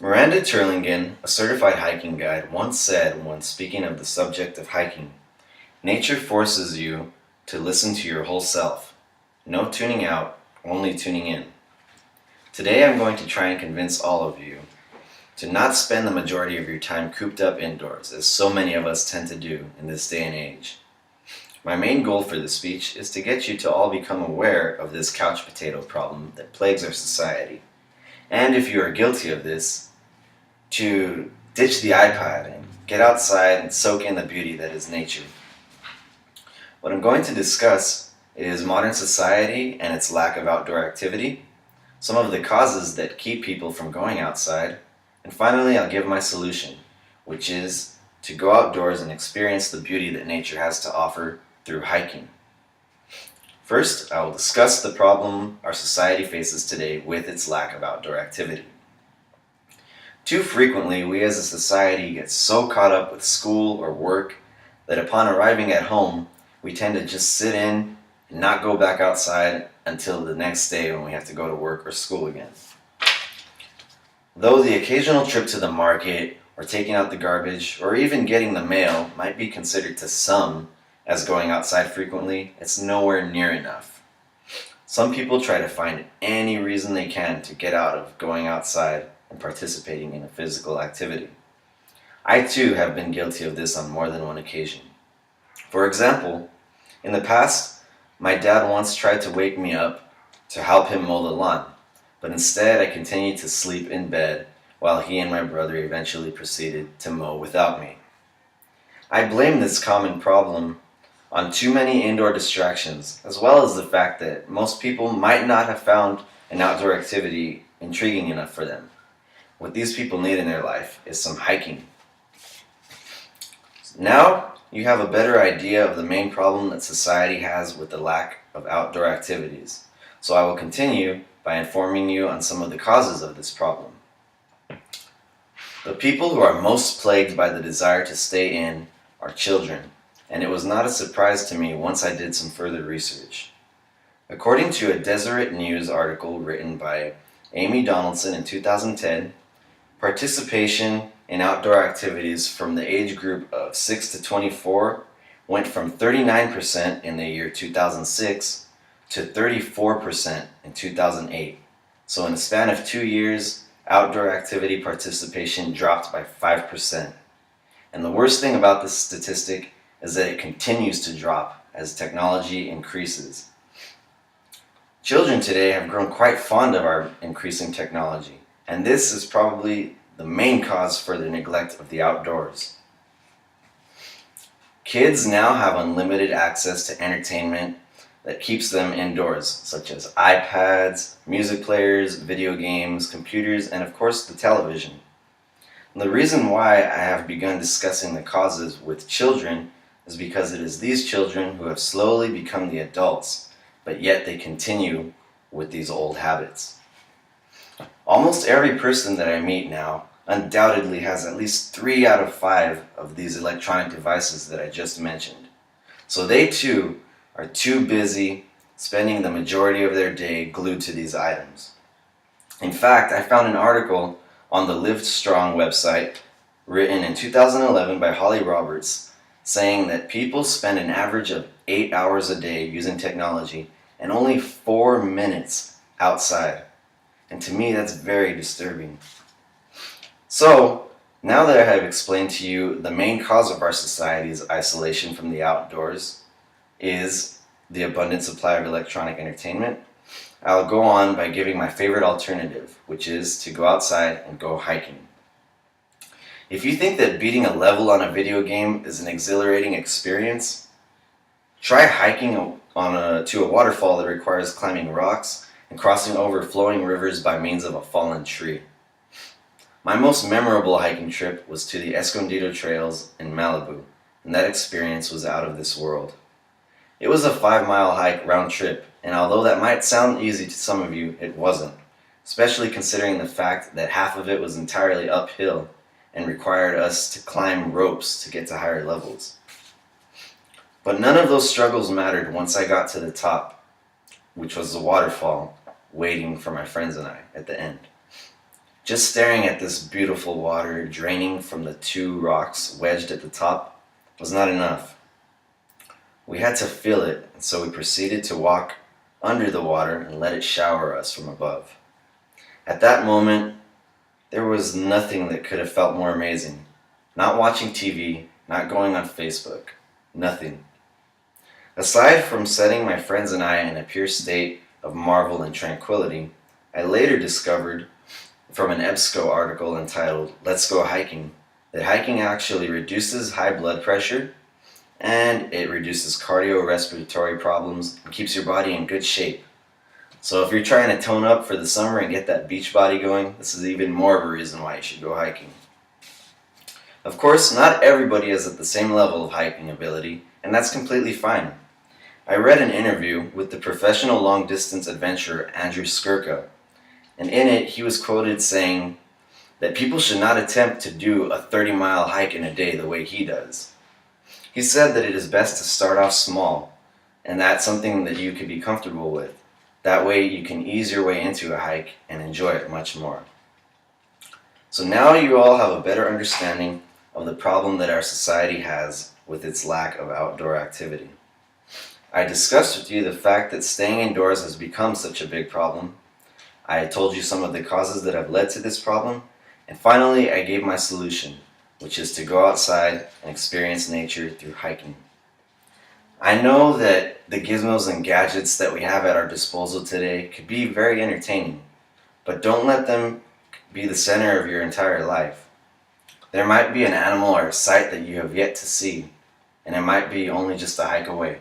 Miranda Turlington, a certified hiking guide, once said when speaking of the subject of hiking, "Nature forces you to listen to your whole self. No tuning out, only tuning in." Today I'm going to try and convince all of you to not spend the majority of your time cooped up indoors, as so many of us tend to do in this day and age. My main goal for this speech is to get you to all become aware of this couch potato problem that plagues our society. And if you are guilty of this, to ditch the iPad and get outside and soak in the beauty that is nature. What I'm going to discuss is modern society and its lack of outdoor activity, some of the causes that keep people from going outside, and finally I'll give my solution, which is to go outdoors and experience the beauty that nature has to offer through hiking. First, I will discuss the problem our society faces today with its lack of outdoor activity. Too frequently, we as a society get so caught up with school or work that upon arriving at home, we tend to just sit in and not go back outside until the next day when we have to go to work or school again. Though the occasional trip to the market, or taking out the garbage, or even getting the mail might be considered to some as going outside frequently, it's nowhere near enough. Some people try to find any reason they can to get out of going outside and participating in a physical activity. I too have been guilty of this on more than one occasion. For example, in the past, my dad once tried to wake me up to help him mow the lawn, but instead I continued to sleep in bed while he and my brother eventually proceeded to mow without me. I blame this common problem on too many indoor distractions, as well as the fact that most people might not have found an outdoor activity intriguing enough for them. What these people need in their life is some hiking. Now you have a better idea of the main problem that society has with the lack of outdoor activities, so I will continue by informing you on some of the causes of this problem. The people who are most plagued by the desire to stay in are children, and it was not a surprise to me once I did some further research. According to a Deseret News article written by Amy Donaldson in 2010, participation in outdoor activities from the age group of 6 to 24 went from 39% in the year 2006 to 34% in 2008. So in a span of 2 years, outdoor activity participation dropped by 5%. And the worst thing about this statistic is that it continues to drop as technology increases. Children today have grown quite fond of our increasing technology, and this is probably the main cause for the neglect of the outdoors. Kids now have unlimited access to entertainment that keeps them indoors, such as iPads, music players, video games, computers, and of course the television. The reason why I have begun discussing the causes with children is because it is these children who have slowly become the adults, but yet they continue with these old habits. Almost every person that I meet now undoubtedly has at least 3 out of 5 of these electronic devices that I just mentioned. So they too are too busy spending the majority of their day glued to these items. In fact, I found an article on the Live Strong website written in 2011 by Holly Roberts saying that people spend an average of 8 hours a day using technology and only 4 minutes outside. And to me, that's very disturbing. So, now that I have explained to you the main cause of our society's isolation from the outdoors is the abundant supply of electronic entertainment, I'll go on by giving my favorite alternative, which is to go outside and go hiking. If you think that beating a level on a video game is an exhilarating experience, try hiking to a waterfall that requires climbing rocks and crossing over flowing rivers by means of a fallen tree. My most memorable hiking trip was to the Escondido Trails in Malibu, and that experience was out of this world. It was a 5-mile hike round trip, and although that might sound easy to some of you, it wasn't, especially considering the fact that half of it was entirely uphill and required us to climb ropes to get to higher levels. But none of those struggles mattered once I got to the top, which was the waterfall, waiting for my friends and I at the end. Just staring at this beautiful water draining from the two rocks wedged at the top was not enough. We had to feel it, and so we proceeded to walk under the water and let it shower us from above. At that moment, there was nothing that could have felt more amazing. Not watching TV, not going on Facebook, nothing. Aside from setting my friends and I in a pure state of marvel and tranquility, I later discovered from an EBSCO article entitled "Let's Go Hiking" that hiking actually reduces high blood pressure and it reduces cardiorespiratory problems and keeps your body in good shape. So if you're trying to tone up for the summer and get that beach body going, this is even more of a reason why you should go hiking. Of course, not everybody is at the same level of hiking ability, and that's completely fine. I read an interview with the professional long-distance adventurer Andrew Skirka, and in it he was quoted saying that people should not attempt to do a 30-mile hike in a day the way he does. He said that it is best to start off small, and that's something that you could be comfortable with. That way you can ease your way into a hike and enjoy it much more. So now you all have a better understanding of the problem that our society has with its lack of outdoor activity. I discussed with you the fact that staying indoors has become such a big problem. I told you some of the causes that have led to this problem, and finally I gave my solution, which is to go outside and experience nature through hiking. I know that the gizmos and gadgets that we have at our disposal today could be very entertaining, but don't let them be the center of your entire life. There might be an animal or a sight that you have yet to see, and it might be only just a hike away.